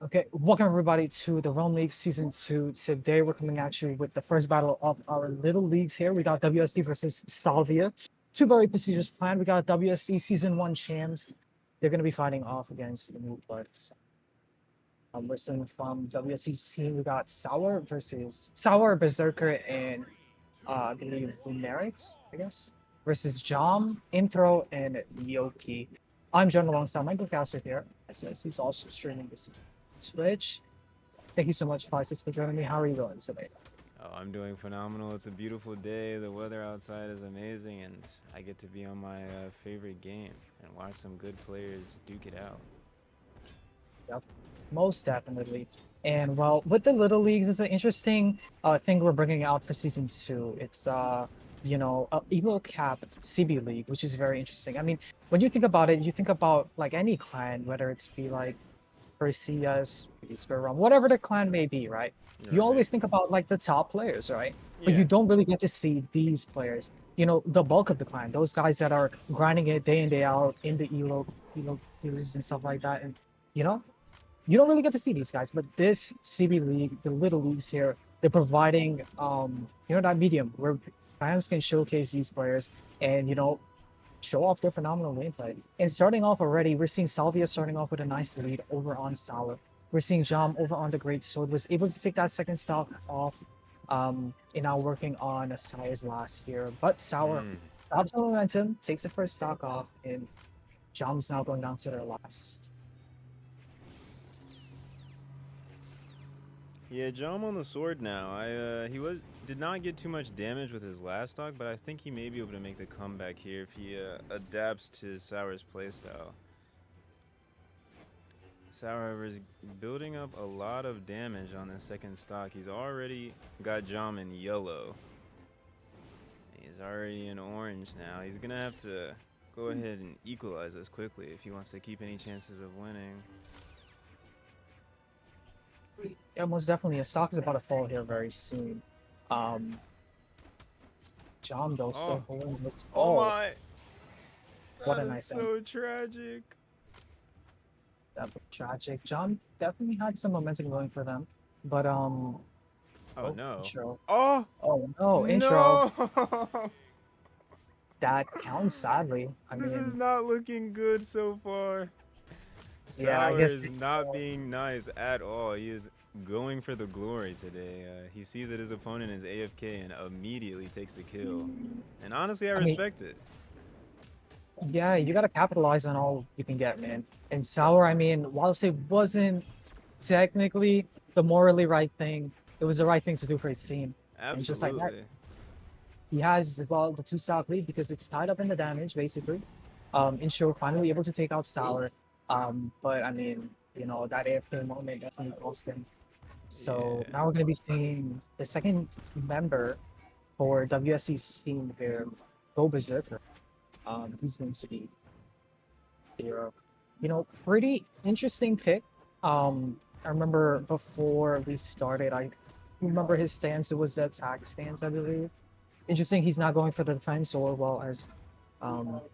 Okay, welcome everybody to the Realm League Season 2. Today we're coming at you with the first battle of our little leagues here. We got WSE versus Salvia. Two very prestigious clan. We got WSE Season 1 champs. They're going to be fighting off against the new bloods. Listening from WSE's team, we got Sour, Berserker, and I believe Lumerix, I guess, versus Jom, Intro, and Yoki. I'm John alongside my caster here. Says he's also streaming this Twitch. Thank you so much, Pisces, for joining me. How are you doing today? Oh, I'm doing phenomenal. It's a beautiful day. The weather outside is amazing, and I get to be on my favorite game and watch some good players duke it out. Yep, most definitely. And well, with the Little Leagues, it's an interesting thing we're bringing out for season 2. It's Elo Cap CB League, which is very interesting. I mean, when you think about it, you think about like any clan, whether it's be like Perseus, Realm, whatever the clan may be, right? You Right. always think about like the top players, right? But you Yeah. don't really get to see these players. You know, the bulk of the clan, those guys that are grinding it day in day out in the Elo queues and stuff like that, and you know, you don't really get to see these guys. But this CB League, the little leagues here, they're providing that medium where fans can showcase these players and show off their phenomenal gameplay. And starting off already, we're seeing Salvia starting off with a nice lead over on Sour. We're seeing Jam over on the Great Sword was able to take that second stock off, and now working on Asia's last here. But Sour Mm. stops the momentum, takes the first stock off, and Jam's now going down to their last. Yeah, Jom on the sword now. He did not get too much damage with his last stock, but I think he may be able to make the comeback here if he adapts to Sour's playstyle. Sour, however, is building up a lot of damage on this second stock. He's already got Jom in yellow. He's already in orange now. He's gonna have to go ahead and equalize this quickly if he wants to keep any chances of winning. Yeah, most definitely. A stock is about to fall here very soon. Um, Jam though Oh, still holding this. oh Oh, my! what That a is nice end. so tragic. That was tragic. John definitely had some momentum going for them, but Oh oh, no! intro. Oh Oh no, intro. no! That counts sadly. I This is mean, not looking good so far. yeah, I Sour guess is not being nice at all. He is going for the glory today. He sees that his opponent is AFK and immediately takes the kill. And honestly, I I mean, respect it. yeah, you gotta capitalize on all you can get, man. And Sour, I mean, whilst it wasn't technically the morally right thing, it was the right thing to do for his team. And just like that, Absolutely. he has the two stock lead because it's tied up in the damage, basically. Insure finally able to take out Sour. But I mean, that AFK moment definitely cost him. So Yeah. now we're gonna be seeing the second member for WSE's team here, Go Berserker. He's going to be hero. Pretty interesting pick. I remember before we started, I remember his stance. It was the attack stance, I believe. Interesting. He's not going for the defense or well as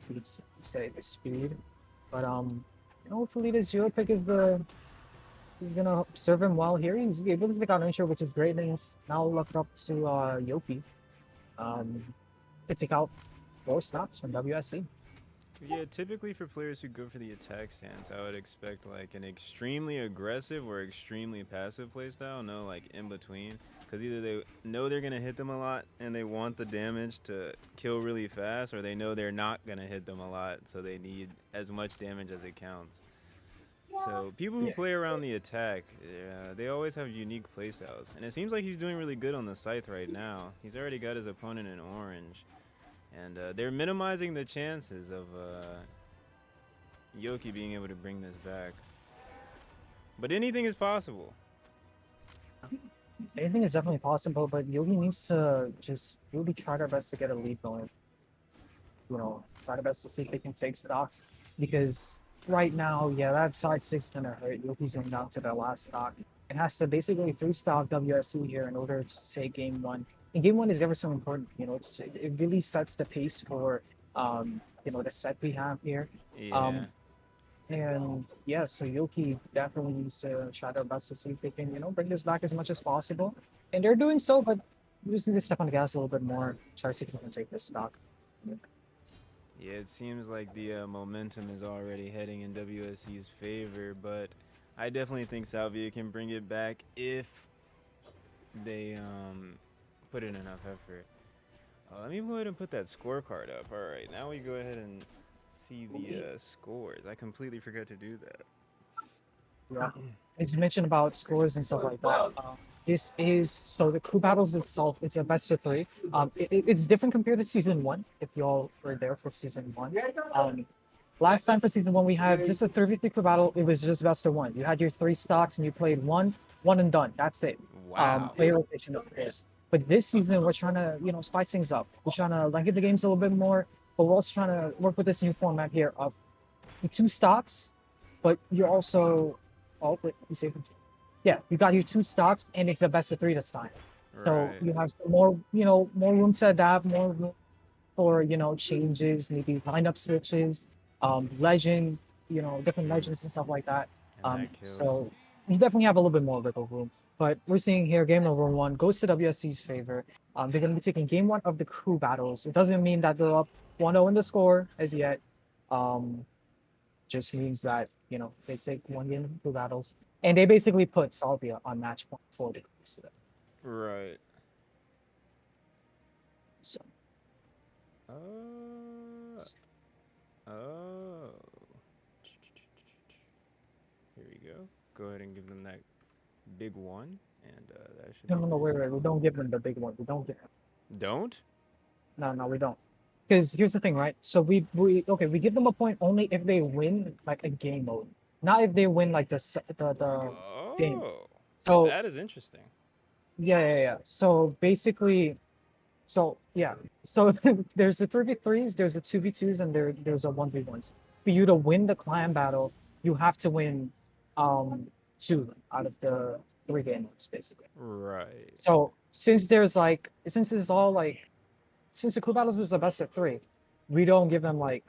we'd say the speed. But hopefully this zero pick is the he's gonna serve him well here. He's able to take out intro, which is great. And he's now left up to Yopi um, to take out 4 stocks from WSC. Yeah, typically for players who go for the attack stance, I would expect like an extremely aggressive or extremely passive playstyle, no like in between. Because either they know they're going to hit them a lot and they want the damage to kill really fast, or they know they're not going to hit them a lot, so they need as much damage as it counts. So people who Yeah. play around the attack, they always have unique playstyles. And it seems like he's doing really good on the scythe right now. He's already got his opponent in orange. And they're minimizing the chances of Yoki being able to bring this back. But anything is possible. Anything is definitely possible, but Yogi needs to just really try their best to get a lead going. Try their best to see if they can take stocks. Because right now, yeah, that side six gonna hurt. Yogi's going down to their last stock. It has to basically 3-stock WSC here in order to take game one. And game one is ever so important. It really sets the pace for the set we have here. Yeah. Um, And yeah, so Yoki definitely needs to try their best to see if they can, bring this back as much as possible. And they're doing so, but we just need to step on the gas a little bit more, try to see if we can take this stock. Yeah, it seems like the momentum is already heading in WSE's favor, but I definitely think Salvia can bring it back if they put in enough effort. Let me go ahead and put that scorecard up. All right, now we go ahead and see the scores. I completely forgot to do that. Yeah. As you mentioned about scores and stuff like that, this is so the crew battles itself. It's a best of three. It's different compared to season one. If y'all were there for season one, last time for season one we had just a 33 crew battle. It was just best of one. You had your three stocks and you played one and done. That's it. Wow. Player rotation of course. But this season we're trying to spice things up. We're trying to lengthen the games a little bit more. But we're also trying to work with this new format here of the two stocks, but you're also wait, you say yeah, you got your two stocks and it's the best of three this time. So Right. you have some more, more room to adapt, more room for, changes, maybe lineup switches, legend, different legends and stuff like that. And that kills. So you definitely have a little bit more wiggle room. But we're seeing here game number one goes to WSC's favor. They're going to be taking game one of the crew battles. It doesn't mean that they're up 1-0 in the score as yet. Just means that, they take one game of the crew battles. And they basically put Salvia on match point for the crew. Right. So, Oh. Oh. Here we go. Go ahead and give them that big one, and that should. no, wait. We don't give them the big one. We don't give them. Don't? No, we don't. Because here's the thing, right? So we give them a point only if they win like a game mode, not if they win like the game. Oh. So That is interesting. yeah. So basically, yeah. So there's a 3v3s, there's a 2v2s, and there's a 1v1s. For you to win the clan battle, you have to win two out of the three game modes, basically. Right. So since it's all like since the crew battles is the best of three, we don't give them like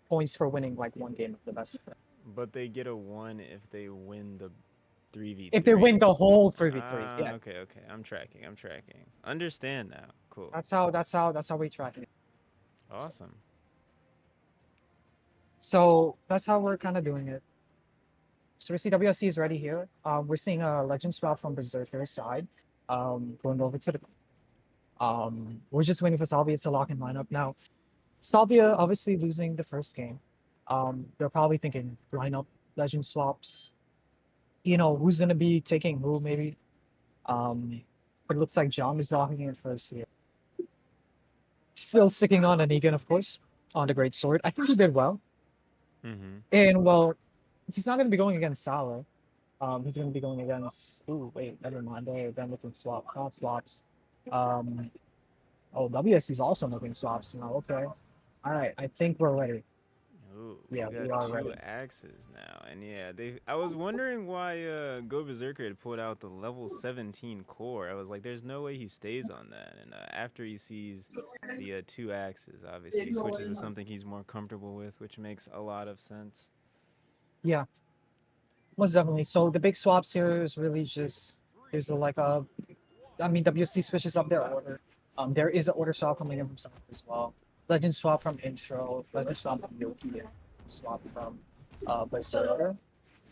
points for winning like one game of the best of three. But they get a 1 if they win the 3v3. If they win the whole 3v3s, yeah. Okay. I'm tracking. Understand now. Cool. That's how we track it. Awesome. So that's how we're kind of doing it. So we see WSC is ready here. We're seeing a legend swap from Berserker side. Going over to the we're just waiting for Salvia to lock in lineup. Now, Salvia obviously losing the first game. They're probably thinking lineup, legend swaps. Who's gonna be taking who maybe. But it looks like John is locking in first here. Still sticking on Negan, of course, on the Great Sword. I think he did well. Mm-hmm. And well, he's not gonna be going against Salah. He's gonna be going against. Ooh, wait, never mind. They're looking not swaps. WSC is also making swaps now. Okay. All right. I think we're ready. Ooh, Yeah, we we got are two ready. axes now, and yeah, I was wondering why Go Berserker had pulled out the level 17 core. I was like, there's no way he stays on that. And after he sees the two axes, obviously he switches to something he's more comfortable with, which makes a lot of sense. Yeah, most definitely. So the big swaps here is really just WSC switches up their order. There is an order swap coming in from some as well. Legend swap from intro, legend swap from Yoki, and swap from Berserker,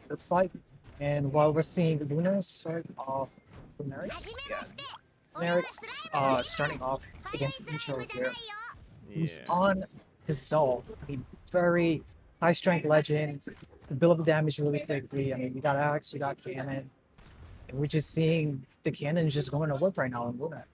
looks like. And while we're seeing Lunar start off Lunarix, starting off against intro here. Who's Yeah. on Dissolve. Very high strength legend. The build up the damage really quickly. You got Axe, you got Cannon. And we're just seeing the Cannon just going to work right now in Lunar.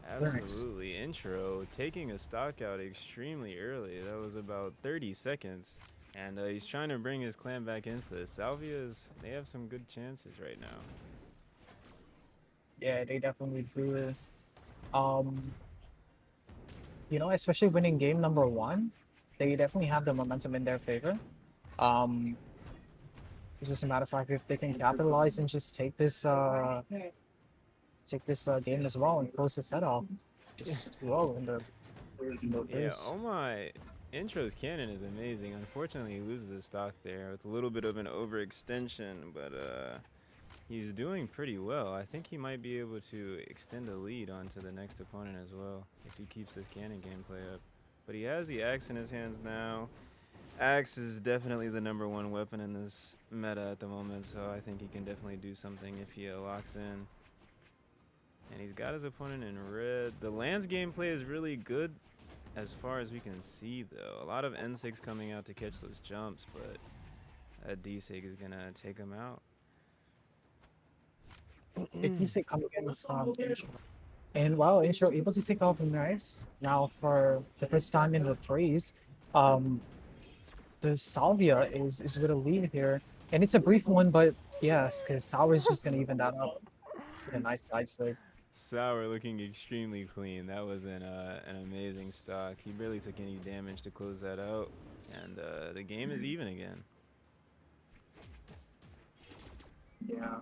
Absolutely. Intro taking a stock out extremely early. That was about 30 seconds. And he's trying to bring his clan back into this. Salvia's, they have some good chances right now. Yeah, they definitely do. Especially winning game number one, they definitely have the momentum in their favor. It's just a matter of fact if they can capitalize and just take this game as well and close the set off. Just roll in the Yeah, face. oh my. Intro's cannon is amazing. Unfortunately, he loses his stock there with a little bit of an overextension, but he's doing pretty well. I think he might be able to extend a lead onto the next opponent as well if he keeps this cannon gameplay up. But he has the axe in his hands now. Axe is definitely the #1 weapon in this meta at the moment, so I think he can definitely do something if he locks in. And he's got his opponent in red. The Lance gameplay is really good as far as we can see, though. A lot of N6 coming out to catch those jumps, but that D6 is going to take him out. If you say come again from intro. And wow, intro able to take off nice. Now for the first time in the threes, the Salvia is with a lead here. And it's a brief one, but yes, because Sour is just gonna even that up with a nice side save. Sour looking extremely clean. That was an amazing stock. He barely took any damage to close that out. And the game is even again. Yeah.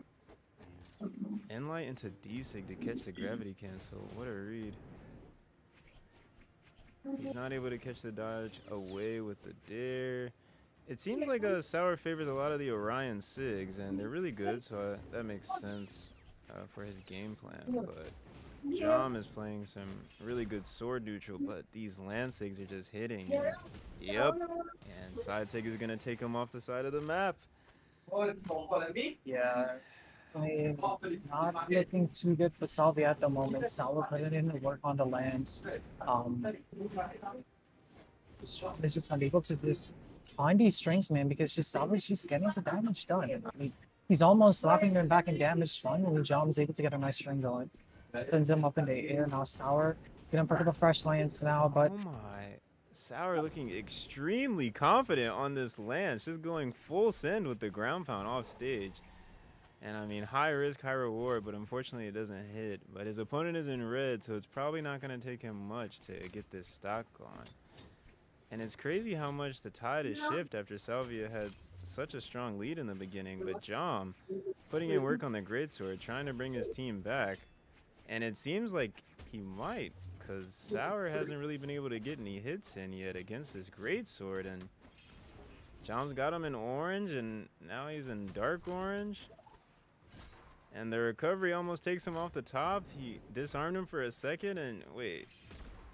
Enlight into D-Sig to catch the gravity cancel. What a read. He's not able to catch the dodge away with the dare. It seems like Sour favors a lot of the Orion Sigs, and they're really good, so that makes sense for his game plan. But Jom is playing some really good sword neutral, but these land Sigs are just hitting. And, yep. And side Sig is going to take him off the side of the map. Yeah. I mean, not looking too good for Salvia at the moment. Salvia putting in the work on the lands. Is just unable to just find these strings, man, because just Salvia's just getting the damage done. I mean, he's almost slapping them back in damage finally. John's able to get a nice string going. Sends him up in the air. Now Sour gonna pick up a fresh lance now, but oh my. Sour looking extremely confident on this lance, just going full send with the ground pound off stage. And I mean, high risk, high reward, but unfortunately it doesn't hit. But his opponent is in red, so it's probably not going to take him much to get this stock on. And it's crazy how much the tide has shifted after Salvia had such a strong lead in the beginning. But Jom putting in work on the greatsword, trying to bring his team back. And it seems like he might, because Sour hasn't really been able to get any hits in yet against this greatsword. And Jom's got him in orange, and now he's in dark orange. And the recovery almost takes him off the top. He disarmed him for a second, and wait.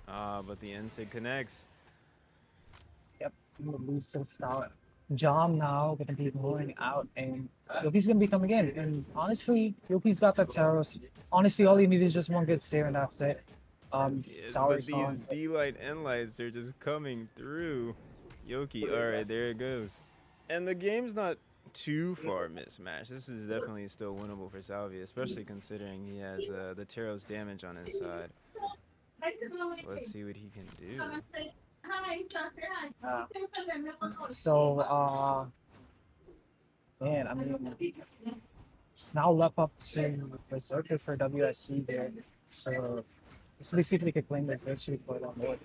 But the N-Sig connects. yep, Lisa start. Jom now gonna be rolling out, and Yoki's gonna be coming in. And honestly, Yoki's got the Taros. Honestly, all you need is just one good stare, and that's it. Yes, but these D-Light N-Lights are just coming through. Yoki, alright, there it goes. And the game's not too far mismatched. This is definitely still winnable for Salvia, especially considering he has the Taros damage on his side. So let's see what he can do. Man, I mean, it's now left up to Berserker for WSE there. So let's see if we can claim the victory for that more.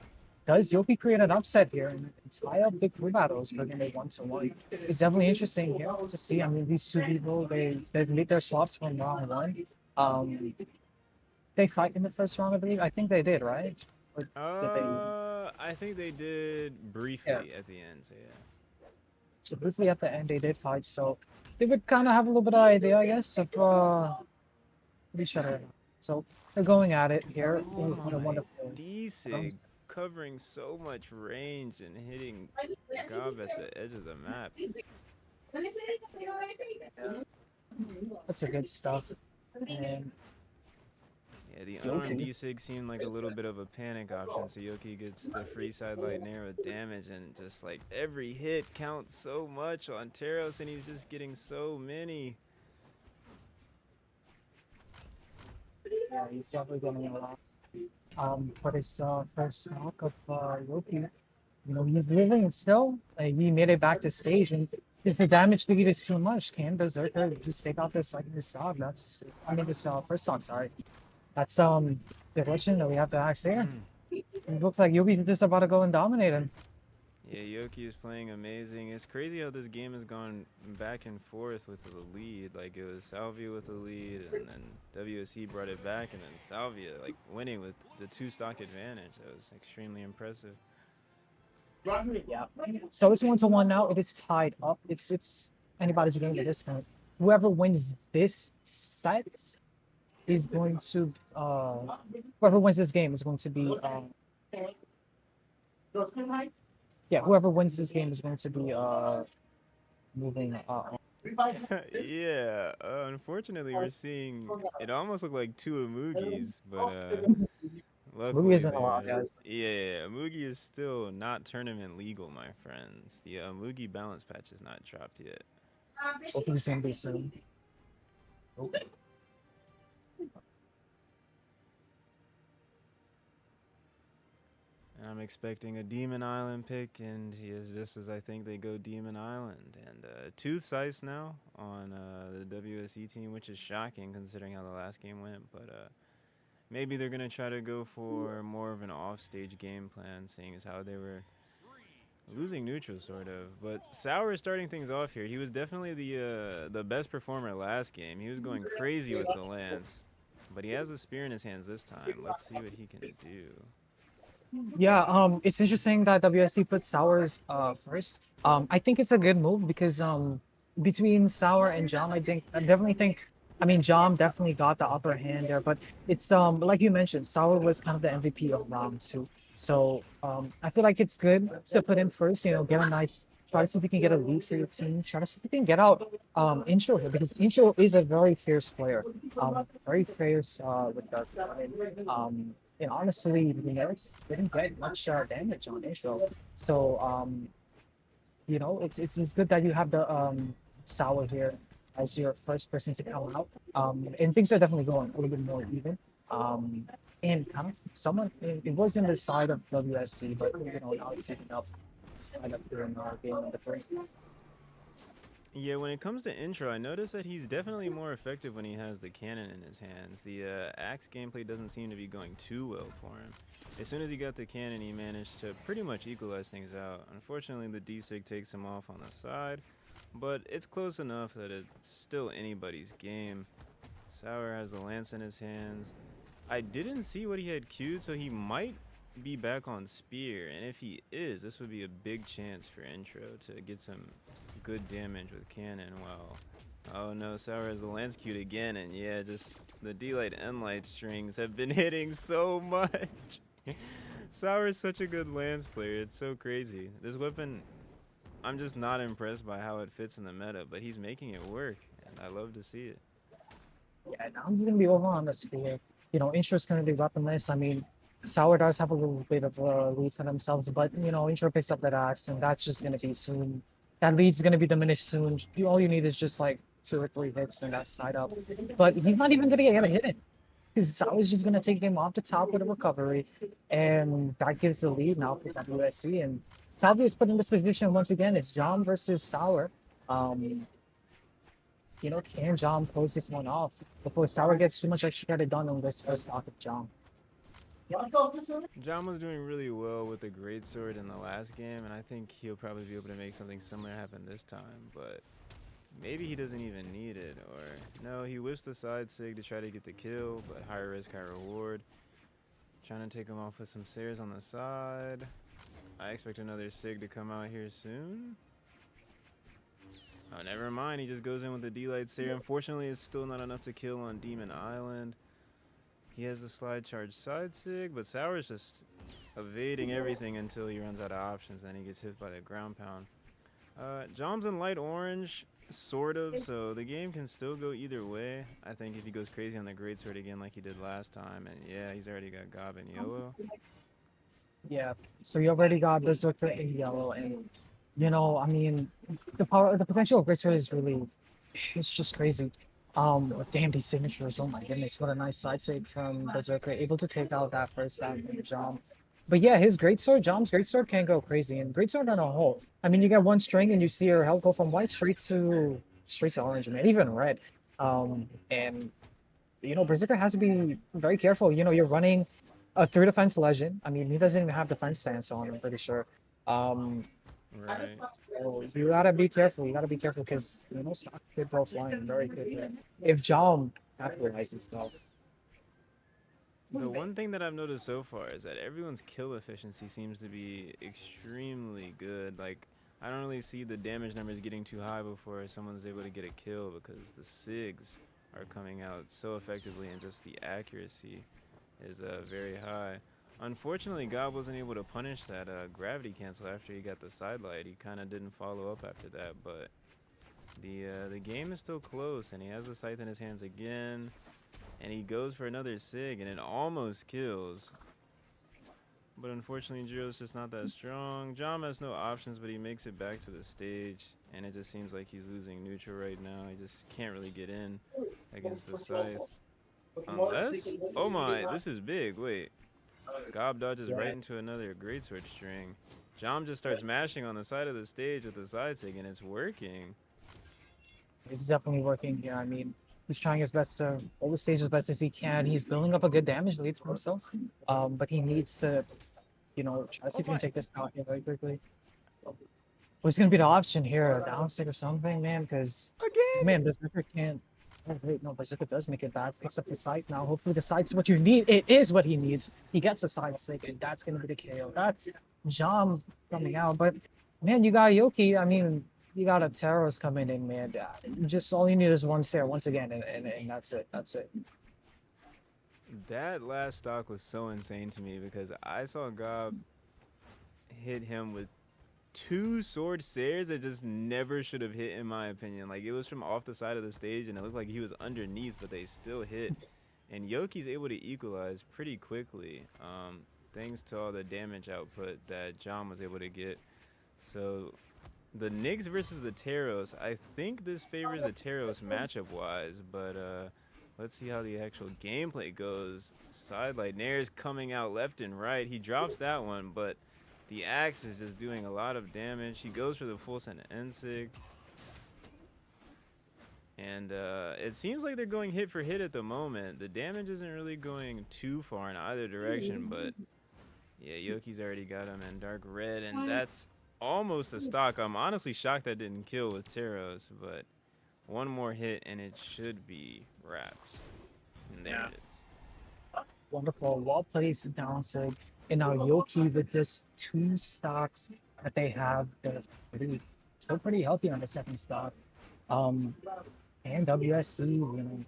Does Yoki create an upset here? And it's high up big crew battles, but then 1-1. It's definitely interesting here to see. I mean, these two people, they've made their swaps from round one. They fight in the first round, I believe. I think they did, right? Or did they... I think they did briefly at the end, so yeah. So briefly at the end, they did fight, so they would kind of have a little bit of idea, I guess, of each other. So they're going at it here. Oh What a wonderful D-Sig covering so much range and hitting Gob at the edge of the map. That's a good stuff. And yeah, the unarmed D-Sig seemed like a little bit of a panic option, so Yoki gets the free side light nair with damage, and just like every hit counts so much on Taros, and he's just getting so many. yeah, he's definitely getting a lot. For his first stock of Yoki, you know, he's living still. He made it back to stage, and is the damage lead is too much? Can Berserker just take out this second stock? That's, I mean, this first stock, sorry. That's the question that we have to ask here. It looks like Yoki's just about to go and dominate him. Yeah, Yoki is playing amazing. It's crazy how this game has gone back and forth with the lead. Like, it was Salvia with the lead, and then WSE brought it back, and then Salvia, like, winning with the 2 stock advantage. That was extremely impressive. Yeah. So it's 1-1 now. It is tied up. It's anybody's game at this point. Whoever wins this set is going to whoever wins this game is going to be yeah, whoever wins this game is going to be moving Yeah, unfortunately, we're seeing it almost look like two Amugis, but Movie luckily isn't allowed, they're guys. yeah, Amugi is still not tournament legal, my friends. The Amugi balance patch is not dropped yet. Hopefully it's gonna be soon. Oh. And I'm expecting a Demon Island pick, and he is just as I think they go Demon Island. And Tooth's Ice now on the WSE team, which is shocking considering how the last game went. But maybe they're going to try to go for more of an off-stage game plan, seeing as how they were losing neutral, sort of. But Sour is starting things off here. He was definitely the best performer last game. He was going crazy with the lance. But he has a spear in his hands this time. Let's see what he can do. Yeah, it's interesting that WSC put Sours first. I think it's a good move because between Sour and Jam, I definitely think I mean Jam definitely got the upper hand there, but it's like you mentioned, Sour was kind of the MVP of round two. So I feel like it's good to put him first, you know, get a nice try to see if you can get a lead for your team, try to see if you can get out Intro here because Intro is a very fierce player. Very fierce with the and honestly, the Nerds didn't get much damage on Intro. So, you know, it's good that you have the Sour here as your first person to come out. And things are definitely going a little bit more even. And kind of someone, it was in the side of WSC, but you know, now it's taking up side up here in our game in the frame. Yeah, when it comes to intro, I noticed that he's definitely more effective when he has the cannon in his hands. The axe gameplay doesn't seem to be going too well for him. As soon as he got the cannon, he managed to pretty much equalize things out. Unfortunately, the D-Sig takes him off on the side, but it's close enough that it's still anybody's game. Sour has the lance in his hands. I didn't see what he had queued, so he might be back on spear, and if he is, this would be a big chance for intro to get some good damage with cannon. Well, oh no, Sour has the lance queued again, and yeah, just the D-Light and Light strings have been hitting so much. Sour is such a good lance player, it's so crazy. This weapon, I'm just not impressed by how it fits in the meta, but he's making it work, and I love to see it. Yeah, now I'm just gonna be over on the spear. You know, Intro's gonna be weaponless. I mean, Sour does have a little bit of a lead for themselves, but you know, Intro picks up that axe, and that's just gonna be soon. That lead's gonna be diminished soon. All you need is just like 2 or 3 hits and that's side up. But he's not even gonna get a hit in. Because Sour's just gonna take him off the top with a recovery, and that gives the lead now for WSC. And Salvia is put in this position once again. It's John versus Sour. You know, can John close this one off before Sour gets too much extra credit done on this first stock of John? John was doing really well with the greatsword in the last game, and I think he'll probably be able to make something similar happen this time, but maybe he doesn't even need it, or no, he whiffs the side sig to try to get the kill, but high risk, high reward. Trying to take him off with some Sayers on the side. I expect another sig to come out here soon. Oh, never mind, he just goes in with the D-Light Sayer. Unfortunately, it's still not enough to kill on Demon Island. He has the slide charge side sig, but Sour's just evading everything until he runs out of options, then he gets hit by the ground pound. Jom's in light orange, sort of, so the game can still go either way. I think if he goes crazy on the greatsword again like he did last time, and yeah, he's already got Gob in yellow. Yeah, so you already got Berserker in yellow, and you know, I mean, the potential of Greatsword is really, it's just crazy. Damn these signatures! Oh my goodness, what a nice side save from Berserker, able to take out that first time from Jom. But yeah, his greatsword, Jom's greatsword can go crazy, and greatsword on a whole. I mean, you get one string and you see your health go from white straight to orange, man, even red. And you know, Berserker has to be very careful. You know, you're running a 3 defense legend. I mean, he doesn't even have defense stance on, I'm pretty sure. Right. So you gotta be careful. You gotta be careful because you know stock could go flying very quickly if Jom capitalizes though. The one thing that I've noticed so far is that everyone's kill efficiency seems to be extremely good. Like, I don't really see the damage numbers getting too high before someone's able to get a kill because the SIGs are coming out so effectively and just the accuracy is very high. Unfortunately, God wasn't able to punish that gravity cancel after he got the sidelight. He kind of didn't follow up after that, but the game is still close, and he has the scythe in his hands again, and he goes for another SIG, and it almost kills. But unfortunately, Jiro's just not that strong. Jom has no options, but he makes it back to the stage, and it just seems like he's losing neutral right now. He just can't really get in against the scythe. Unless, oh my, this is big. Wait, Gob dodges right into another greatsword string. Jom just starts mashing on the side of the stage with the side sig, and it's working. It's definitely working here. I mean, he's trying his best to hold the stage as best as he can. He's building up a good damage lead for himself. But he needs to, you know, try to see if he can take this out here very quickly. What's going to be the option here? A down stick or something, man? Because, man, Berserker can't. Oh, wait, no, Berserker does make it back. Picks up the sight now. Hopefully the sight's what you need. It is what he needs. He gets a side stick, and that's going to be the KO. That's Jom coming out. But, man, you got Yoki. I mean, you got a Taros coming in, man. Just all you need is one Sarah once again, and that's it. That's it. That last stock was so insane to me because I saw Gob hit him with 2 sword Sayers that just never should have hit, in my opinion. Like, it was from off the side of the stage, and it looked like he was underneath, but they still hit. And Yoki's able to equalize pretty quickly, thanks to all the damage output that John was able to get. So the Nyx versus the Taros, I think this favors the Taros matchup-wise, but let's see how the actual gameplay goes. Sidelight Nair's coming out left and right. He drops that one, but the axe is just doing a lot of damage. He goes for the full send Ensig. And it seems like they're going hit for hit at the moment. The damage isn't really going too far in either direction, but yeah, Yoki's already got him in dark red, and that's almost a stock. I'm honestly shocked that didn't kill with Taros, but one more hit and it should be wraps. And there it is. Wonderful. Well placed down sig. And now Yoki with this 2 stocks that they have, they're still pretty healthy on the second stock. And WSE, you know,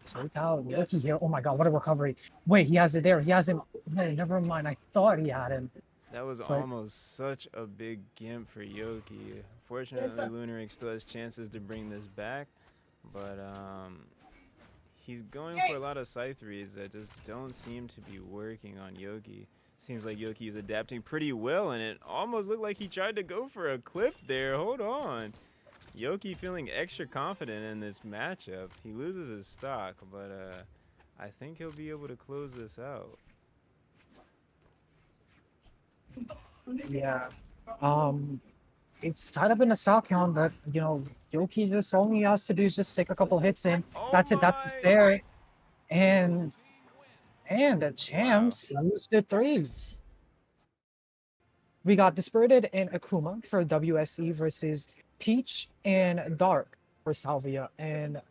take out Yoki here. Oh my god, what a recovery. Wait, he has it there. He has him. No, never mind. I thought he had him. That was almost such a big gimp for Yoki. Fortunately, Lunarix still has chances to bring this back, but he's going for a lot of scythe reads that just don't seem to be working on Yoki. Seems like Yoki is adapting pretty well, and it almost looked like he tried to go for a clip there. Hold on. Yoki feeling extra confident in this matchup. He loses his stock, but I think he'll be able to close this out. Yeah. It's tied up in the stock count, but you know, Yoki just all he has to do is just take a couple hits in. That's it, that's the stare. And the champs lose the 3s. We got Dispirited and Akuma for WSE versus Peach and Dark for Salvia. And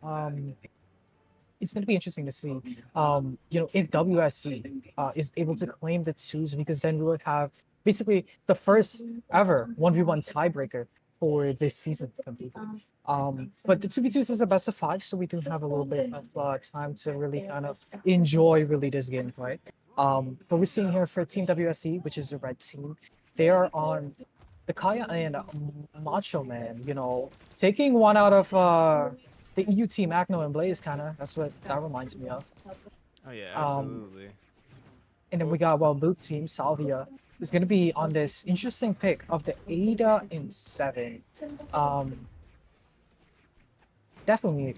it's going to be interesting to see, you know, if WSE is able to claim the 2s, because then we would have basically the first ever 1v1 tiebreaker for this season. But the 2v2s is a best of 5, so we do have a little bit of time to really kind of enjoy really this gameplay. But we're seeing here for Team WSE, which is the red team, they are on the Kaya and Macho Man, you know, taking one out of the EU team, Acno and Blaze, kind of. That's what that reminds me of. Oh yeah, absolutely. And then we got, well, Luke team, Salvia, is going to be on this interesting pick of the Ada and 7. Definitely,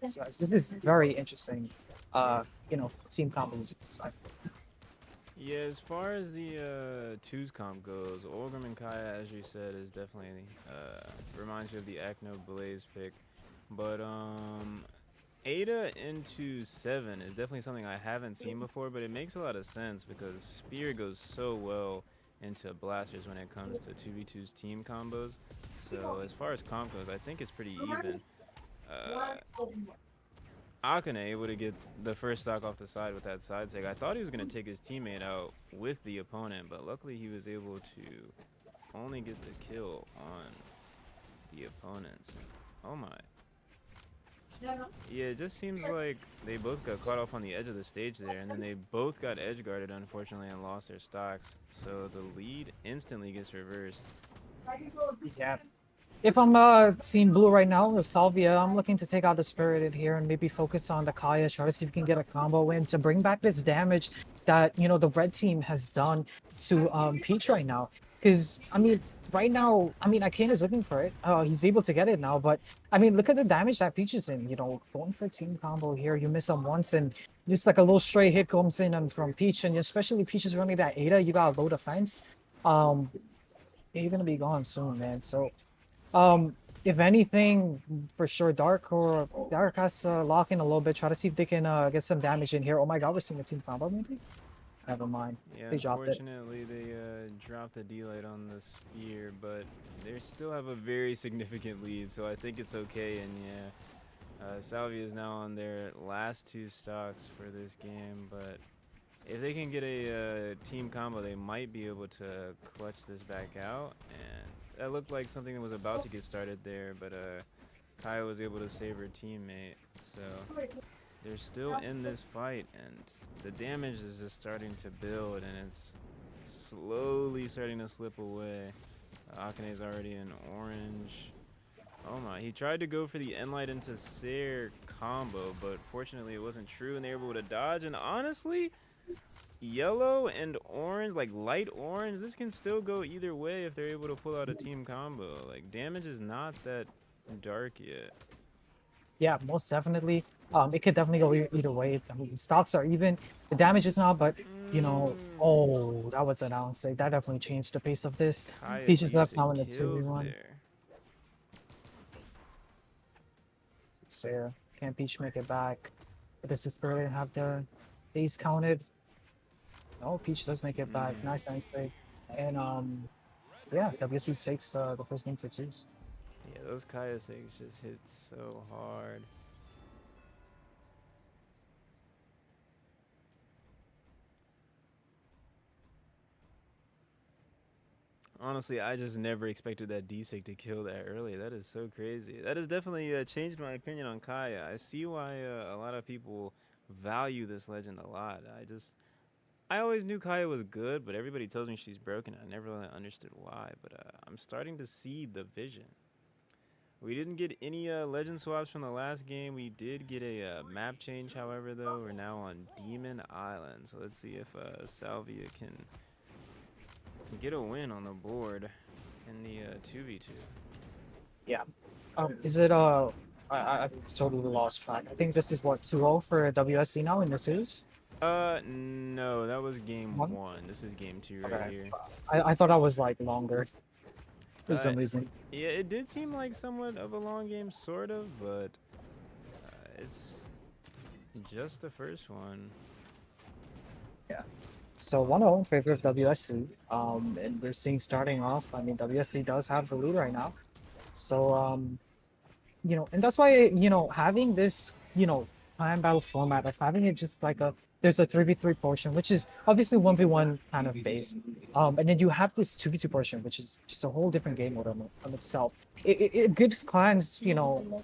this is very interesting, you know, team combos. Yeah, as far as the 2s comp goes, Olgrim and Kaya, as you said, is definitely reminds you of the Acno Blaze pick. But Ada into 7 is definitely something I haven't seen before, but it makes a lot of sense because Spear goes so well into blasters when it comes to 2v2's team combos. So as far as comp goes, I think it's pretty even. Akane able to get the first stock off the side with that side take. I thought he was going to take his teammate out with the opponent, but luckily he was able to only get the kill on the opponents. Oh my. Yeah, it just seems like they both got caught off on the edge of the stage there, and then they both got edge guarded, unfortunately, and lost their stocks. So the lead instantly gets reversed. Yeah. If I'm team blue right now with Salvia, I'm looking to take out the Spirited here and maybe focus on the Kaya, try to see if we can get a combo win to bring back this damage that, you know, the red team has done to Peach right now. Because, I mean, right now, I mean, Akane is looking for it. He's able to get it now, but, I mean, look at the damage that Peach is in, you know, going for a team combo here. You miss him once and just like a little stray hit comes in and from Peach, and especially Peach is running that Ada, you got a low defense. Yeah, you're gonna be gone soon, man. So, if anything, for sure, Dark has to lock in a little bit, try to see if they can get some damage in here. Oh my God, we're seeing a team combo maybe. Never mind. Yeah, They dropped it. unfortunately, they dropped the D-Light on the spear, but they still have a very significant lead, so I think it's okay. And yeah, Salvia is now on their last 2 stocks for this game, but if they can get a team combo, they might be able to clutch this back out. And that looked like something that was about to get started there, but Kaya was able to save her teammate. So they're still in this fight, and the damage is just starting to build, and it's slowly starting to slip away. Akane's already in orange. Oh my, he tried to go for the Enlight into Sair combo, but fortunately it wasn't true, and they were able to dodge. And honestly, yellow and orange, like light orange, this can still go either way if they're able to pull out a team combo. Like, damage is not that dark yet. Yeah, most definitely. It could definitely go either way. I mean, stocks are even. The damage is not, but you know, oh, that was an outside. That definitely changed the pace of this. Kaya Peach is left decent now in the kills 2v1. there. Sair, can Peach make it back? Does this Spirit have their days counted? No, Peach does make it back. Nice save. And yeah, WSE takes the first game for twos. Yeah, those Kaya saves just hit so hard. Honestly, I just never expected that D-Sig to kill that early. That is so crazy. That has definitely changed my opinion on Kaya. I see why a lot of people value this legend a lot. I always knew Kaya was good, but everybody tells me she's broken. I never really understood why, but I'm starting to see the vision. We didn't get any legend swaps from the last game. We did get a map change, however, though. We're now on Demon Island, so let's see if Salvia can get a win on the board in the 2v2. Yeah. Is it I totally lost track. I think this is what 2-0 for WSC now in the twos. No, that was game One? 1. This is game 2 right here. I thought I was like longer for some reason. Yeah, it did seem like somewhat of a long game, sort of, but it's just the first one. Yeah. So 1-0 in favor of WSC. And we're seeing starting off. I mean, WSC does have the lead right now. So you know, and that's why, you know, having this, you know, time battle format of having it just like there's a 3v3 portion, which is obviously 1v1 kind of base. And then you have this 2v2 portion, which is just a whole different game mode on itself. It gives clans, you know,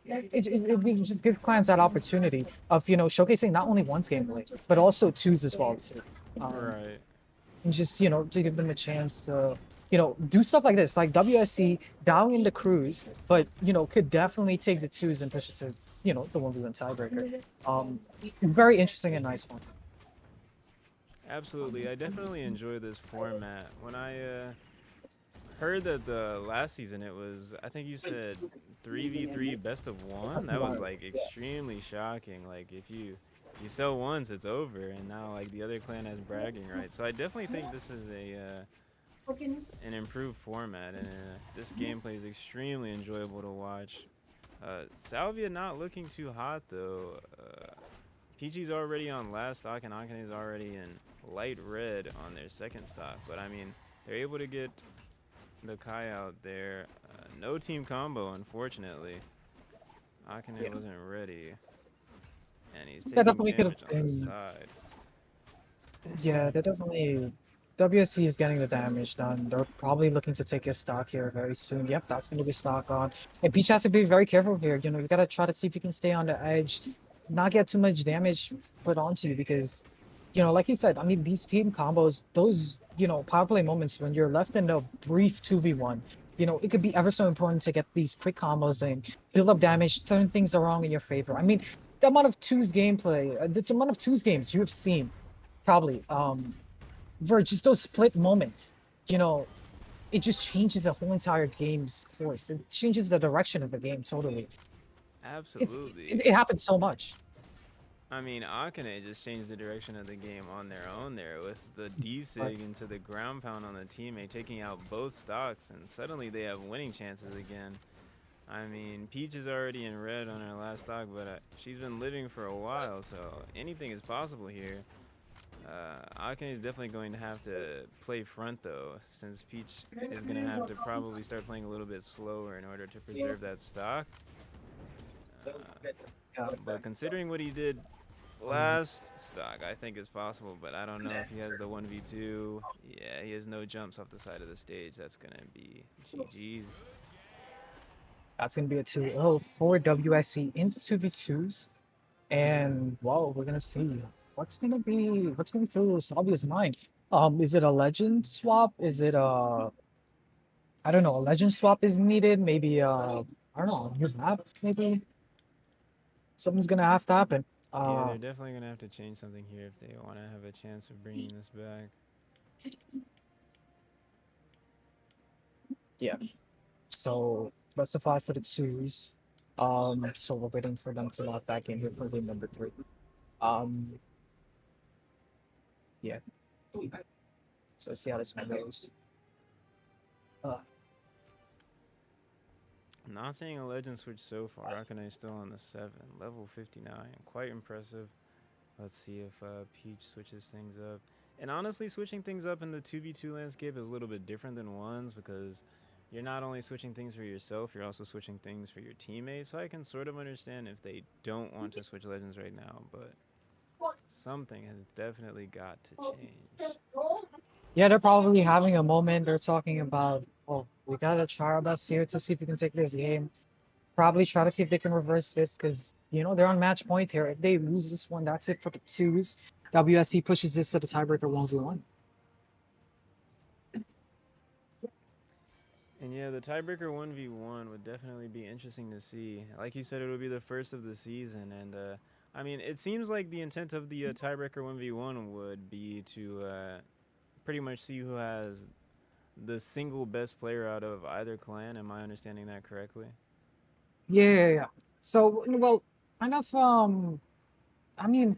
it just gives clans that opportunity of, you know, showcasing not only one's gameplay, but also twos as well too. Right. And just, you know, to give them a chance to, you know, do stuff like this, like WSC down in the cruise, but, you know, could definitely take the twos and push it to, you know, the 1v1 tiebreaker. Very interesting and nice one. Absolutely. I definitely enjoy this format. When I heard that the last season it was, I think you said 3v3 best of 1, that was like extremely shocking. Like if you sell once, it's over, and now like the other clan has bragging rights. So I definitely think this is an improved format, and this gameplay is extremely enjoyable to watch. Salvia not looking too hot though. PG's already on last stock, and Akane is already in light red on their second stock. But I mean, they're able to get the Kai out there. No team combo, unfortunately. Akane Yeah, wasn't ready, and he's that taking definitely could damage have on the been. side. Yeah, they definitely. WSC is getting the damage done. They're probably looking to take his stock here very soon. Yep, that's going to be stock on. And Peach has to be very careful here. You know, you got to try to see if you can stay on the edge, not get too much damage put onto you because, you know, like you said, I mean, these team combos, those, you know, power play moments when you're left in a brief 2v1, you know, it could be ever so important to get these quick combos and build up damage, turn things around in your favor. I mean, the amount of twos gameplay, the amount of twos games you have seen probably were just those split moments, you know, it just changes the whole entire game's course. It changes the direction of the game totally. it's Absolutely. it happens so much. I mean, Akane just changed the direction of the game on their own there with the But D-Sig into the ground pound on the teammate, taking out both stocks, and suddenly they have winning chances again. I mean, Peach is already in red on her last stock, but she's been living for a while, so anything is possible here. Akane is definitely going to have to play front though, since Peach is going to have to probably start playing a little bit slower in order to preserve that stock. But considering what he did last stock, I think it's possible, but I don't know if he has the 1v2. Yeah, he has no jumps off the side of the stage. That's going to be GG's. that's gonna be a 2-0 for WSC into 2v2s. And well, we're gonna see what's going through Salvia's mind. Is it a legend swap? Is it a I don't know, a legend swap is needed? Maybe I don't know, a new map, maybe? Something's gonna have to happen. Yeah, Uh they're definitely going to have to change something here if they want to have a chance of bringing this back. yeah. So specified for the twos. So we're waiting for them to lock back in here for game number 3. Um, yeah. So see how this one goes. Uh, Not seeing a legend switch so far. Akane is still on the 7, level 59. Quite impressive. Let's see if Peach switches things up. And honestly, switching things up in the 2v2 landscape is a little bit different than ones because you're not only switching things for yourself, you're also switching things for your teammates. So I can sort of understand if they don't want to switch legends right now, but something has definitely got to change. yeah, they're probably having a moment. They're talking about, oh, we gotta try our best here to see if we can take this game. Probably try to see if they can reverse this because, you know, they're on match point here. If they lose this one, that's it for the twos. WSC pushes this to the tiebreaker 1v1. And yeah, the tiebreaker 1v1 would definitely be interesting to see. Like you said, it would be the first of the season. And I mean, it seems like the intent of the tiebreaker 1v1 would be to pretty much see who has the single best player out of either clan. Am I understanding that correctly? Yeah. So, well, kind of, I mean,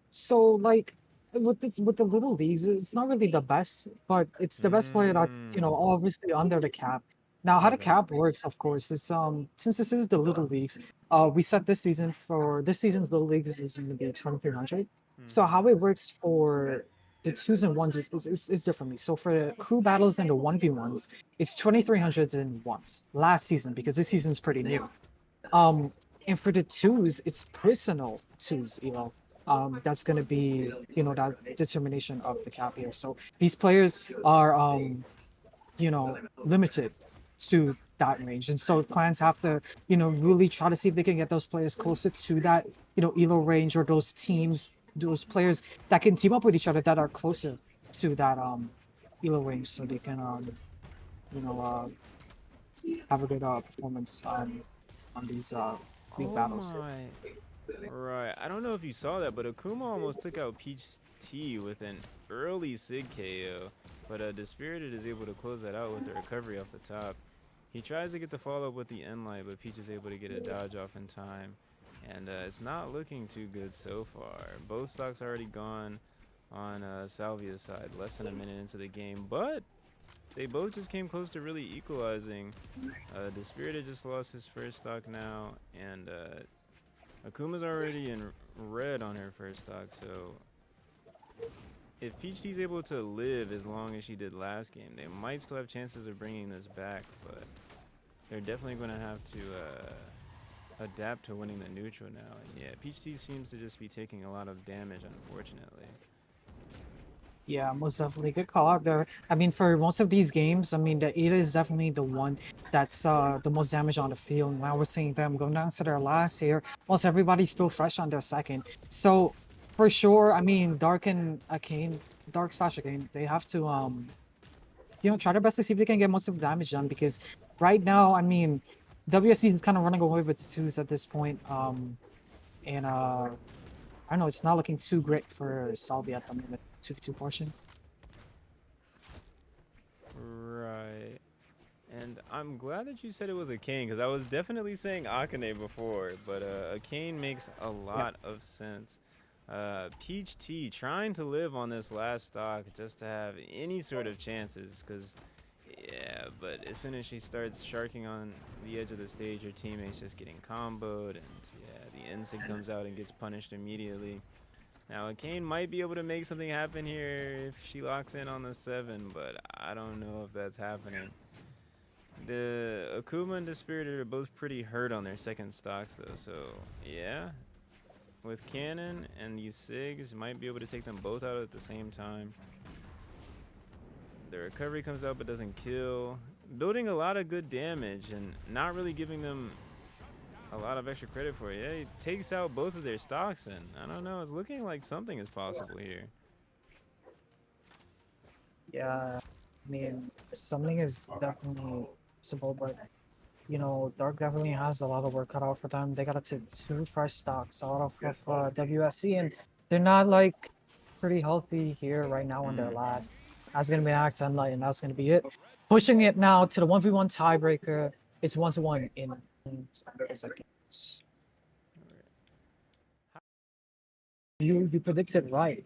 so like with the little leagues, it's not really the best, but it's the best player that's, you know, Mm. obviously under the cap. Now, how the Okay. cap works, of course, is since this is the little leagues, we set this season for this season's little leagues is going to be 2300. So Mm-hmm. how it works for the twos and ones is differently. So for the crew battles and the 1v1s, it's 2300s and ones last season because this season's pretty new. Um, and for the twos, it's personal twos, you know. That's gonna be, you know, that determination of the cap here. So these players are, you know, limited to that range, and so clans have to, you know, really try to see if they can get those players closer to that, you know, elo range or those teams, those players that can team up with each other that are closer to that elo range, so they can, you know, have a good performance on these league Oh battles. my. Right. I don't know if you saw that, but Akuma almost took out Peach T with an early Sig KO. But Dispirited is able to close that out with the recovery off the top. He tries to get the follow up with the end light, but Peach is able to get a dodge off in time. And it's not looking too good so far. Both stocks already gone on Salvia's side, less than a minute into the game. But they both just came close to really equalizing. Dispirited just lost his first stock now, and Akuma's already in red on her first stock, so if Peach T's able to live as long as she did last game, they might still have chances of bringing this back, but they're definitely going to have to adapt to winning the neutral now. And yeah, Peach Tea seems to just be taking a lot of damage, unfortunately. Yeah, most definitely good call out there. I mean, for most of these games, I mean, the Ada is definitely the one that's the most damage on the field. Now we're seeing them going down to their last here, whilst everybody's still fresh on their second. So for sure, I mean, Dark and Arcane, Dark slash Arcane, they have to try their best to see if they can get most of the damage done because right now, I mean, WSC is kind of running away with twos at this point. And I don't know, it's not looking too great for Salvia at the moment. 2v2 portion. Right. And I'm glad that you said it was a Kane, because I was definitely saying Akane before, but a Kane makes a lot of sense. Peach Tea trying to live on this last stock just to have any sort of chances, because, yeah, but as soon as she starts sharking on the edge of the stage, her teammate's just getting comboed, and yeah, the Ensign comes out and gets punished immediately. Now, Kane might be able to make something happen here if she locks in on the 7, but I don't know if that's happening. The Akuma and the Spirited are both pretty hurt on their second stocks, though, so yeah. With Cannon and these SIGs, might be able to take them both out at the same time. The recovery comes out but doesn't kill. Building a lot of good damage and not really giving them a lot of extra credit for it. Yeah, he takes out both of their stocks, and I don't know, it's looking like something is possible here. Yeah, I mean, something is definitely possible, but Dark definitely has a lot of work cut out for them. They got to take 2 fresh stocks out of WSE, and they're not like pretty healthy here right now on their last. That's gonna be an Act 10 Light, and that's gonna be it. Pushing it now to the 1v1 tiebreaker. It's 1-1 in seconds. You predicted right.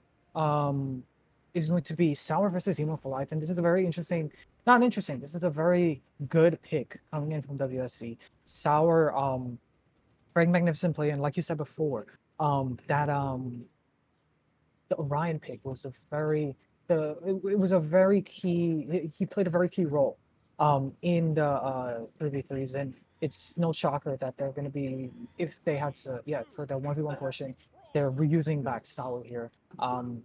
Is going to be Sour versus Emo for Life, and this is a very interesting. Not interesting. This is a very good pick coming in from WSC. Sour, very magnificent play, and like you said before, that the Orion pick was a very it was a very key. He played a very key role in the 3v3s, and it's no shocker that they're going to be, if they had to, for the 1v1 portion, they're reusing back Sour here. And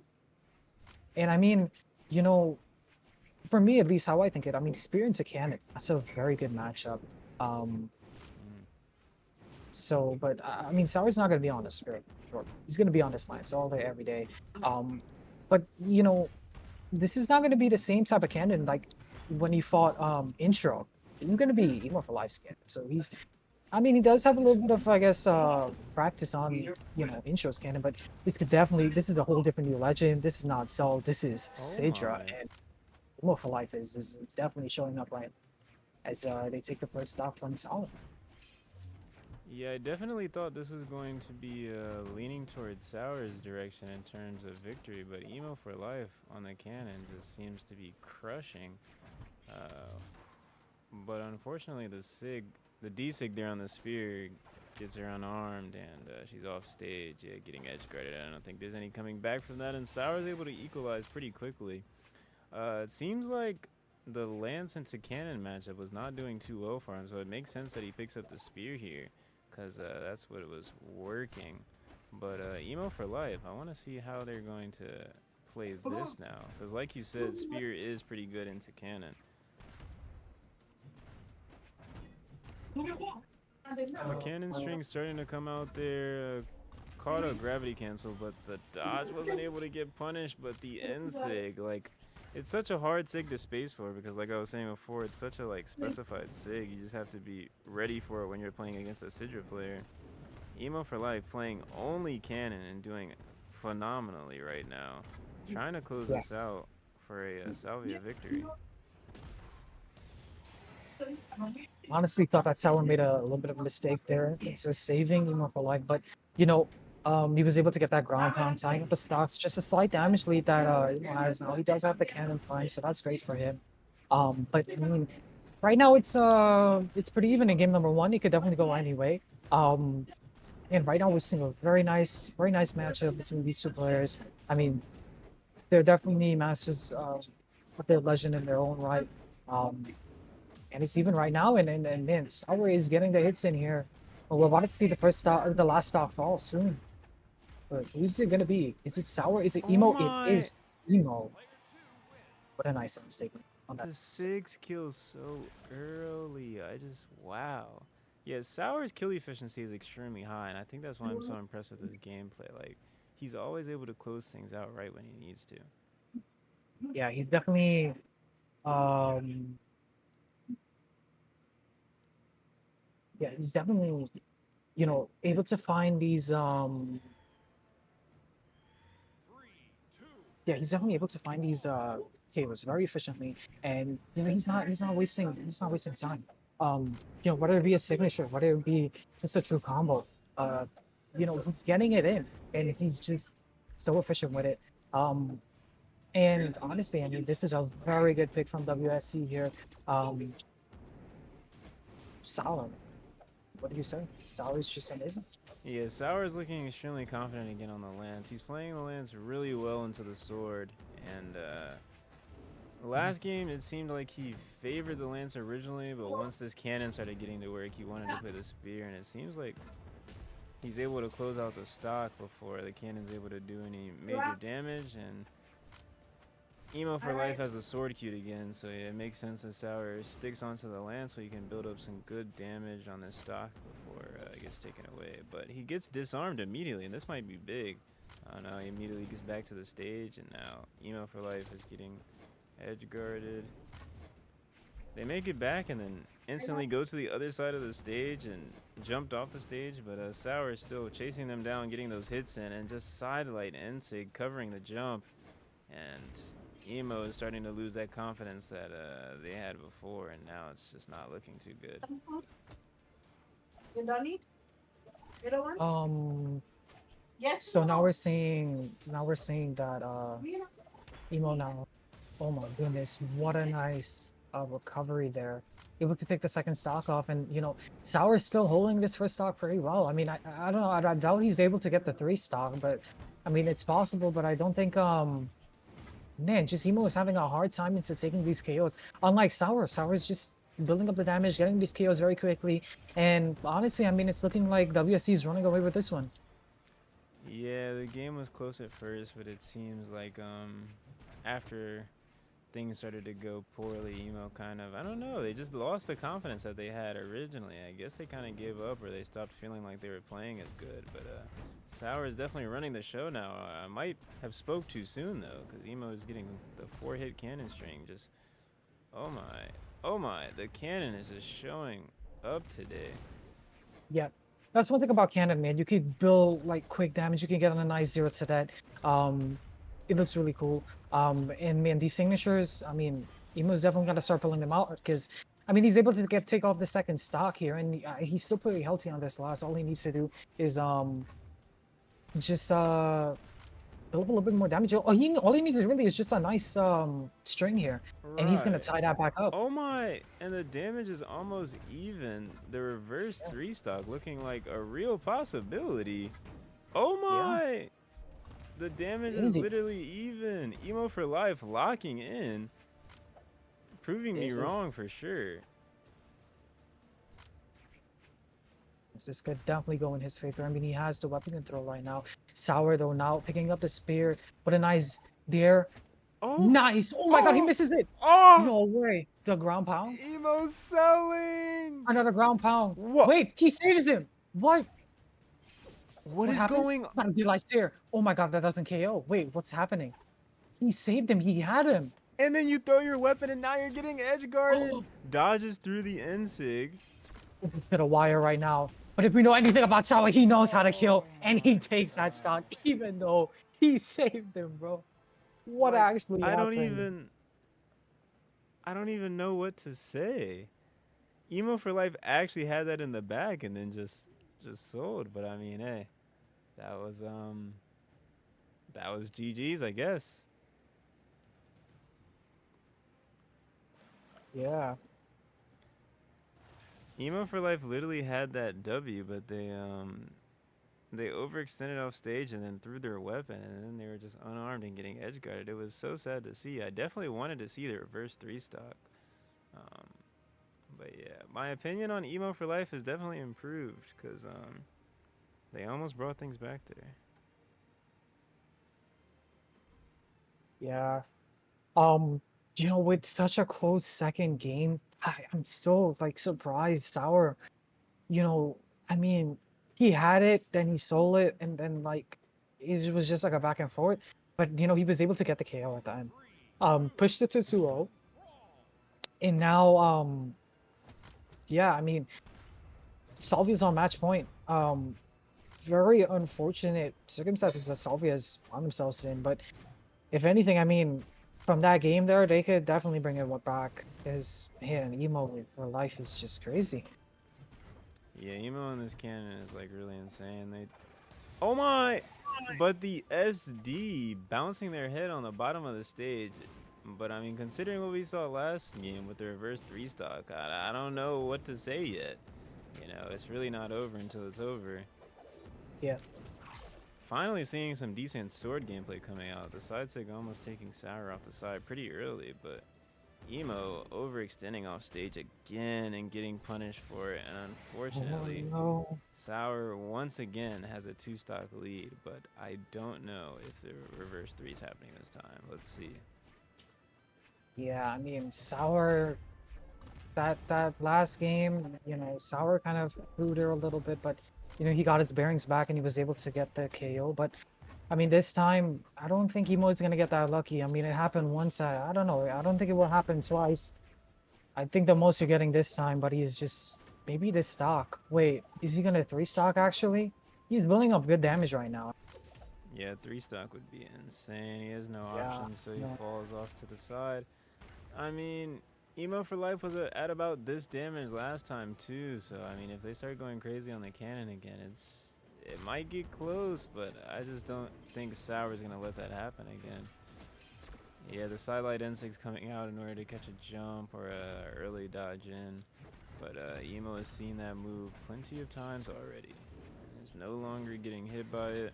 I mean, for me at least, how I think it, I mean, Spear into Cannon, that's a very good matchup. So, but I mean, Sour's not going to be on the Spirit, sure. He's going to be on this line, so all day, every day. But, this is not going to be the same type of Cannon like when he fought Intro. He's going to be Emo for Life skin. So he does have a little bit of, I guess, practice on, Intro's Cannon, but this is a whole different new legend. This is not Cell, this is Sidra, and Emo for Life is definitely showing up right as they take the first stop from Solid. Yeah, I definitely thought this was going to be leaning towards Sour's direction in terms of victory, but Emo for Life on the Cannon just seems to be crushing. But unfortunately, the D-Sig there on the Spear gets her unarmed, and she's off stage, getting edge guarded. I don't think there's any coming back from that, and Sour's able to equalize pretty quickly. It seems like the Lance into Cannon matchup was not doing too well for him, so it makes sense that he picks up the Spear here, because that's what it was working. But Emo for Life, I want to see how they're going to play this now, because like you said, Spear is pretty good into Cannon. Cannon string starting to come out there. Caught a gravity cancel, but the dodge wasn't able to get punished. But the end sig, like, it's such a hard sig to space for, because like I was saying before, it's such a specified sig. You just have to be ready for it when you're playing against a Sidra player. Emo for Life playing only Cannon and doing phenomenally right now. Trying to close this out for a Salvia victory. Honestly thought that Sour made a little bit of a mistake there, so saving Emo for Life, but he was able to get that ground pound, tying up the stocks, just a slight damage lead that Emo has now. He does have the cannon prime, so that's great for him. But I mean, right now it's pretty even in game number 1. He could definitely go any way. And right now we're seeing a very nice matchup between these two players. I mean, they're definitely masters of their legend in their own right. And it's even right now, and man, Sour is getting the hits in here. Well, we're about to see the first stock, the last stock fall soon. But who's it gonna be? Is it Sour? Is it Oh Emo? It my! is Emo. What a nice statement on that. The 6 kills so early. I just wow. Yeah, Sour's kill efficiency is extremely high, and I think that's why I'm so impressed with his gameplay. Like, he's always able to close things out right when he needs to. Yeah, he's definitely um yeah, he's definitely able to find these yeah, he's definitely able to find these KOs very efficiently, and he's not wasting time. Whether it be a signature, whether it be just a true combo, uh, he's getting it in, and he's just so efficient with it. Um, and honestly, I mean, this is a very good pick from WSC here. Um, Solid. What do you say? Solid is just amazing. Yeah, Sour is looking extremely confident again on the lance. He's playing the lance really well into the sword, and the last game it seemed like he favored the lance originally, but once this cannon started getting to work, he wanted to play the spear, and it seems like he's able to close out the stock before the cannon's able to do any major damage, and Emo for Life has the sword queued again, so yeah, it makes sense that Sour sticks onto the lance so he can build up some good damage on this stock before it gets taken away. But he gets disarmed immediately, and this might be big. I don't know, he immediately gets back to the stage, and now Emo for Life is getting edge guarded. They make it back and then instantly go to the other side of the stage and jumped off the stage, but Sour is still chasing them down, getting those hits in, and just sidelight Ensig covering the jump. And Emo is starting to lose that confidence that they had before, and now it's just not looking too good. You don't need? You don't want? Yes. So now we're seeing that Emo now. Oh my goodness, what a nice recovery there. Able to take the second stock off, and Sour's still holding this first stock pretty well. I mean, I don't know. I doubt he's able to get the 3 stock, but I mean it's possible. But I don't think man, just Emo is having a hard time into taking these KOs. Unlike Sour's just building up the damage, getting these KOs very quickly. And honestly, I mean, it's looking like WSC is running away with this one. Yeah, the game was close at first, but it seems like after things started to go poorly, Emo kind of, I don't know, they just lost the confidence that they had originally. I guess they kind of gave up, or they stopped feeling like they were playing as good. But Sour is definitely running the show now. I might have spoke too soon though, because Emo is getting the 4-hit cannon string. Just oh my, the cannon is just showing up today. Yeah, that's one thing about Cannon, man. You could build like quick damage. You can get on a nice 0 to that. It looks really cool. And man, these signatures, I mean, Emo's definitely got to start pulling them out because, I mean, he's able to take off the second stock here, and he's still pretty healthy on this last. All he needs to do is just build up a little bit more damage. All he needs really is just a nice string here, and he's gonna Right. tie that back up. Oh my, and the damage is almost even. The reverse 3 stock looking like a real possibility. Oh my, the damage is Easy. literally even. Emo for Life locking in, proving me This is- wrong for sure. This could definitely go in his favor. I mean, he has the weapon and throw right now. Sour though now picking up the spear, but a nice there. Oh, Nice! Oh my god, he Oh! misses it! oh, No way! The ground pound? Emo selling. Another ground pound. What? Wait, he saves him! What? What is happens? going? Gotta be like there. Oh my god, that doesn't KO. Wait, what's happening? He saved him, he had him. And then you throw your weapon, and now you're getting edge guarded. Oh. Dodges through the Ensig. It's to the wire right now. But if we know anything about Sawa, he knows how to kill, and he takes that stock, even though he saved him, bro. What Like, actually I happened? don't even know what to say. Emo for Life actually had that in the bag and then just sold. But I mean, hey, that was GG's, I guess. Yeah. Emo for Life literally had that W, but they overextended off stage and then threw their weapon, and then they were just unarmed and getting edge guarded. It was so sad to see. I definitely wanted to see the reverse 3 stock. But yeah, my opinion on emo for life has definitely improved because they almost brought things back there. Yeah. With such a close second game, I'm still like surprised Sour, you know, I mean, he had it, then he sold it, and then like it was just like a back and forth. But he was able to get the KO at the end. Pushed it to 2-0. And now yeah, I mean, Salvia's on match point. Very unfortunate circumstances that Salvia has found themselves in, but if anything, I mean, from that game there, they could definitely bring it back. Because, man, emo for life is just crazy. Yeah, emo in this cannon is like really insane. Oh my! But the SD bouncing their head on the bottom of the stage. But I mean, considering what we saw last game with the reverse 3-stock, I don't know what to say yet. It's really not over until it's over. Yeah. Finally seeing some decent sword gameplay coming out. The side sig almost taking Sour off the side pretty early, but emo overextending off stage again and getting punished for it. And unfortunately, no. Sour once again has a 2-stock lead, but I don't know if the reverse 3 is happening this time. Let's see. Yeah, I mean, Sour, that last game, Sour kind of threw there a little bit, but, he got his bearings back and he was able to get the KO. But, I mean, this time, I don't think Emo is going to get that lucky. I mean, it happened once. I don't know. I don't think it will happen twice. I think the most you're getting this time, but he's just, maybe this stock. Wait, is he going to 3-stock actually? He's building up good damage right now. Yeah, 3-stock would be insane. He has no Yeah, options, so he no. falls off to the side. I mean, emo for life was at about this damage last time too, so I mean, if they start going crazy on the cannon again, it might get close, but I just don't think Sour's gonna let that happen again. Yeah, the sidelight N6 coming out in order to catch a jump or a early dodge in, but emo has seen that move plenty of times already and is no longer getting hit by it.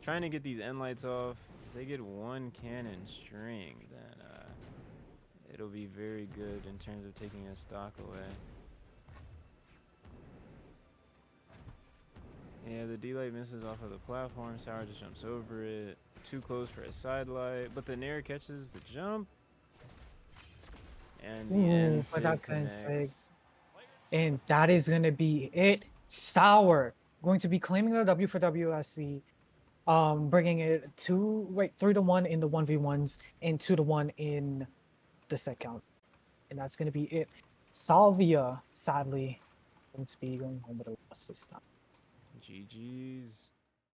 Trying to get these end lights off. If they get one cannon string, then it'll be very good in terms of taking a stock away. Yeah, the D-light misses off of the platform. Sour just jumps over it. Too close for a side light, but the Nair catches the jump. And the N6 but that's connects. N6. And that is going to be it. Sour going to be claiming the W for WSE. Bringing it 3-1 in the 1v1s and 2-1 in the set count. And that's going to be it. Salvia, sadly, going to be going home with a loss this time. GG's.